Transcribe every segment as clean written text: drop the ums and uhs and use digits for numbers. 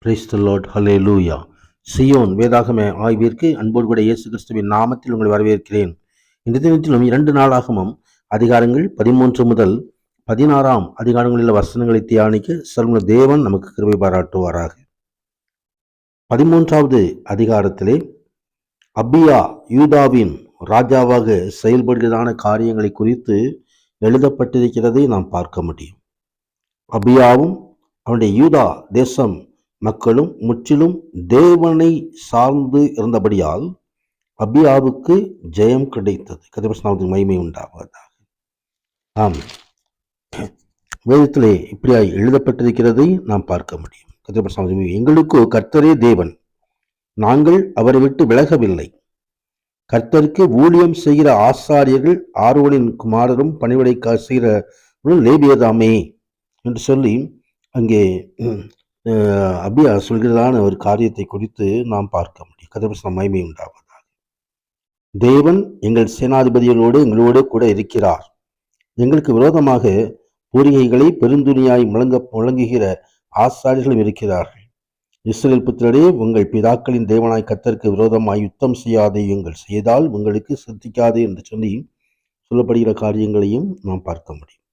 Praise the Lord, hallelujah. Zion வேதாகம ஆய்விற்கு அன்போடு கூட இயேசு கிறிஸ்துவின் நாமத்தில் உங்களை வரவேற்கிறேன். இந்த தினத்திலும் 2 நாளாகமம் அதிகாரங்கள் 13 முதல் 16 அதிகாரங்களில் வசனங்களை தியானிக்க சர்வ தேவன் நமக்கு கிருபை பாராட்டுவாராக. 13வது அதிகாரத்திலே அபியா யூதாவின் ராஜாவாக செயல்படுகிறதான காரியங்களை குறித்து எழுதப்பட்டிருக்கிறதை நாம் பார்க்க முடியும். அபியாவும் அவனுடைய யூதா தேசம் மக்களும் முற்றிலும் தேவனை சார்ந்து இருந்தபடியால் அபியாவுக்கு ஜெயம் கிடைத்தது. கர்த்தருடைய மகிமை உண்டாவதாக. ஆம், வேதத்திலே இப்படியாய் எழுதப்பட்டிருக்கிறதை நாம் பார்க்க முடியும். கர்த்தருடைய எங்களுக்கு கர்த்தரே தேவன், நாங்கள் அவரை விட்டு விலகவில்லை. கர்த்தருக்கு ஊழியம் செய்கிற ஆசாரியர்கள் ஆரோனின் குமாரரும் பணிவிடை செய்கிற லேவியதாமே என்று சொல்லி அங்கே அபியா சொல்கிறதான ஒரு காரியத்தை குறித்து நாம் பார்க்க முடியும். கர்த்தருடைய மகிமை உண்டாவதாக. தேவன் எங்கள் சேனாதிபதிகளோடு எங்களோடு கூட இருக்கிறார். எங்களுக்கு விரோதமாக பூரிகைகளை பெருந்துணியாய் முழங்குகிற ஆசாரிகளும் இருக்கிறார்கள். இஸ்ரவேல் புத்திரரே, உங்கள் பிதாக்களின் தேவனாய் கர்த்தருக்கு விரோதமாய் யுத்தம் செய்யாதேயுங்கள், செய்தால் உங்களுக்கு சித்திக்காது என்று சொல்லி சொல்லப்படுகிற காரியங்களையும் நாம் பார்க்க முடியும்.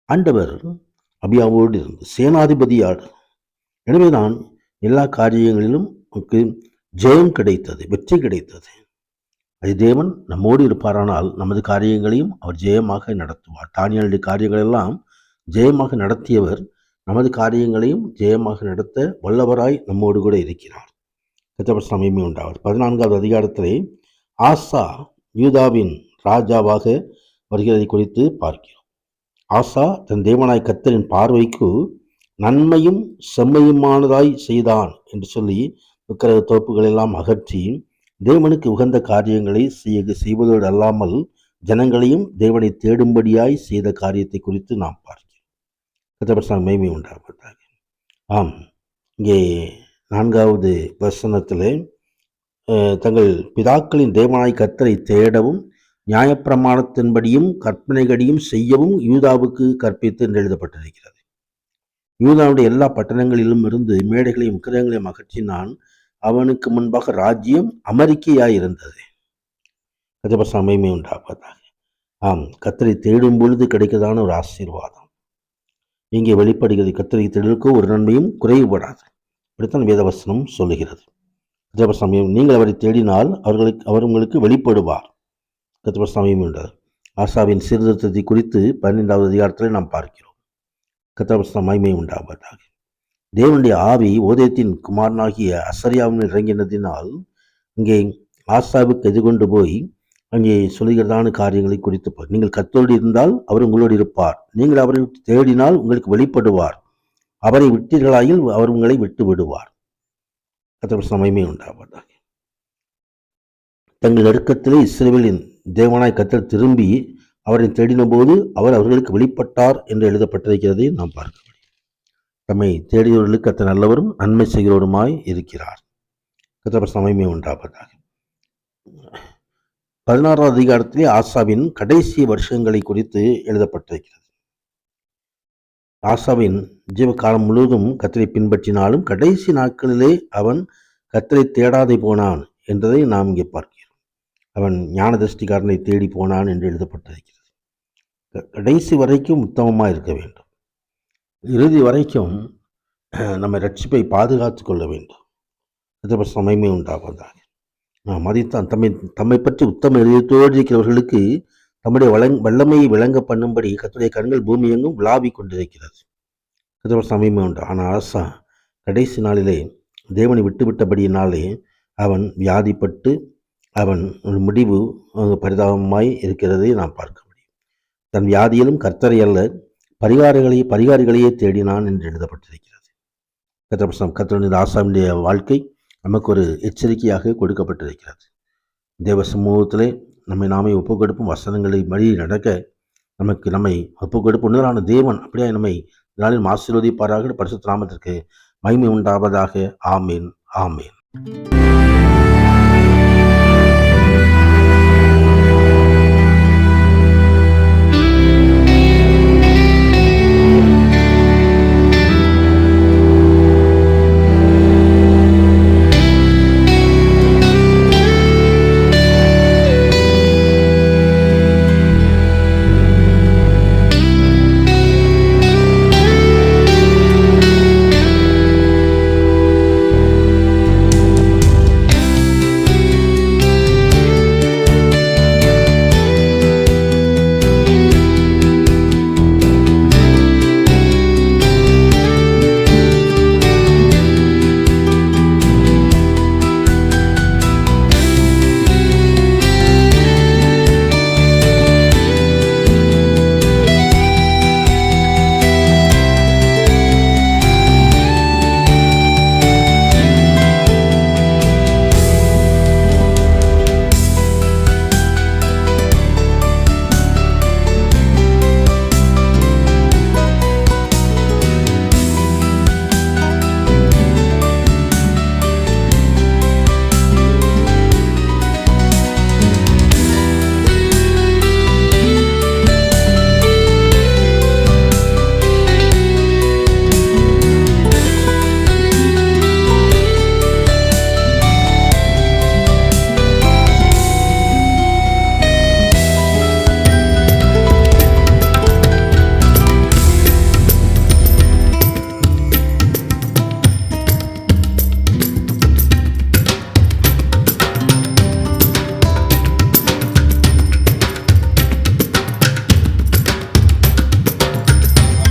ஆண்டவர் அபியாவோடு இருந்து சேனாதிபதியாடு. எனவேதான் எல்லா காரியங்களிலும் ஜெயம் கிடைத்தது, வெற்றி கிடைத்தது. அது தேவன் நம்மோடு இருப்பாரானால் நமது காரியங்களையும் அவர் ஜெயமாக நடத்துவார். தானியேலுடைய காரியங்கள் எல்லாம் ஜெயமாக நடத்தியவர் நமது காரியங்களையும் ஜெயமாக நடத்த வல்லவராய் நம்மோடு கூட இருக்கிறார். கர்த்தருடைய மகிமை உண்டாவது. 14வது அதிகாரத்திலே ஆசா யூதாவின் ராஜாவாக வருகிறதை குறித்து பார்க்கிறோம். ஆசா தன் தேவனாய் கர்த்தரின் பார்வைக்கு நன்மையும் செம்மையுமானதாய் செய்தான் என்று சொல்லி விக்கிரக தோப்புகள் எல்லாம் அகற்றி தேவனுக்கு உகந்த காரியங்களை செய்வதோடு அல்லாமல் ஜனங்களையும் தேவனை தேடும்படியாய் செய்த காரியத்தை குறித்து நாம் பார்க்கிறோம். கர்த்தருடைய மகிமை உண்டாவதாக. ஆம், இங்கே 4வது வசனத்திலே தங்கள் பிதாக்களின் தேவனாய் கர்த்தரை தேடவும் நியாயப்பிரமாணத்தின்படியும் கற்பனைகளையும் செய்யவும் யூதாவுக்கு கற்பித்து என்று எழுதப்பட்டிருக்கிறது. யூதாவுடைய எல்லா பட்டணங்களிலும் இருந்து மேடைகளையும் விக்கிரகங்களையும் அகற்றினான். அவனுக்கு முன்பாக ராஜ்யம் அமெரிக்கையாயிருந்தது. கர்த்தருடைய மகிமை உண்டாவதாக. ஆம், கர்த்தரை தேடும் பொழுது கிடைக்கிறதான ஒரு ஆசீர்வாதம் இங்கே வெளிப்படுகிறது. கர்த்தரை தேடுவதற்கோ ஒரு நன்மையும் குறைவுபடாது. இப்படித்தான் வேதவசனம் சொல்லுகிறது. கர்த்தருடைய சமயம் நீங்கள் அவரை தேடினால் அவர் உங்களுக்கு வெளிப்படுவார். கர்த்தருடைய சமயம் என்றார். ஆசாவின் சீர்திருத்தத்தை குறித்து 15வது அதிகாரத்தில் நாம் பார்க்கிறோம். கர்த்தருடைய மகிமை உண்டாவதாக. தேவனுடைய ஆவி ஓதேத்தின் குமாரனாகிய அசரியாவின் இறங்கினதினால் இங்கே ஆசாவுக்கு எதிர்கொண்டு போய் அங்கே சொல்லுகிறதான காரியங்களை குறித்து நீங்கள் கர்த்தரோடு இருந்தால் அவர் உங்களோடு இருப்பார். நீங்கள் அவரை தேடினால் உங்களுக்கு வெளிப்படுவார். அவரை விட்டீர்களாயில் அவர் உங்களை விட்டு விடுவார். கர்த்தருடைய மகிமை உண்டாவதாக. தங்கள் நெருக்கத்திலே இஸ்ரவேலின் தேவனாய் கர்த்தர் திரும்பி அவரை தேடின போது அவர் அவர்களுக்கு வெளிப்பட்டார் என்று எழுதப்பட்டிருக்கிறதை நாம் பார்க்க முடியும். தம்மை தேடியவர்களுக்கு கர்த்தர் நல்லவரும் நன்மை செய்கிறவருமாய் இருக்கிறார். கர்த்தருடைய மகிமை உண்டாவதாக. 16வது அதிகாரத்திலே ஆசாவின் கடைசி வருஷங்களை குறித்து எழுதப்பட்டிருக்கிறது. ஆசாவின் ஜீவகாலம் முழுவதும் கர்த்தரை பின்பற்றினாலும் கடைசி நாட்களிலே அவன் கர்த்தரை தேடாதே போனான் என்பதை நாம் இங்கே பார்க்கிறோம். அவன் ஞான திருஷ்டிக்காரனை தேடி போனான் என்று எழுதப்பட்டிருக்கிறது. கடைசி வரைக்கும் உத்தமமாக இருக்க வேண்டும். இறுதி வரைக்கும் நம்ம ரட்சிப்பை பாதுகாத்து கொள்ள வேண்டும். சமயமே உண்டாவதாக. மதித்தான் தம்மை பற்றி உத்தம இதயத்தோடு இருக்கிறவர்களுக்கு தம்முடைய வல்லமையை விளங்க பண்ணும்படி கர்த்தருடைய கண்கள் பூமி எங்கும் விளாவிக் கொண்டிருக்கிறது. சமயமே உண்டு. ஆனால் ஆசா கடைசி நாளிலே தேவனை விட்டுவிட்டபடியினாலே அவன் வியாதிப்பட்டு அவன் முடிவு பரிதாபமாய் இருக்கிறதை நாம் பார்க்க முடியும். தன் வியாதியிலும் கர்த்தரை அல்ல பரிகாரிகளையே தேடினான் என்று எழுதப்பட்டிருக்கிறது. கர்த்தருடைய ஆசாவுடைய வாழ்க்கை நமக்கு ஒரு எச்சரிக்கையாக கொடுக்கப்பட்டிருக்கிறது. தேவ சமூகத்திலே நாமே ஒப்புக் கொடுப்பும் வசனங்களை வழி நடக்க நம்மை ஒப்புக் கொடுப்பு உணரான தேவன் அப்படியே நம்மை நாளில் ஆசீர்வதிப்பாராக. பரிசுத்த நாமத்திற்கு மகிமை உண்டாவதாக. ஆமேன், ஆமேன்.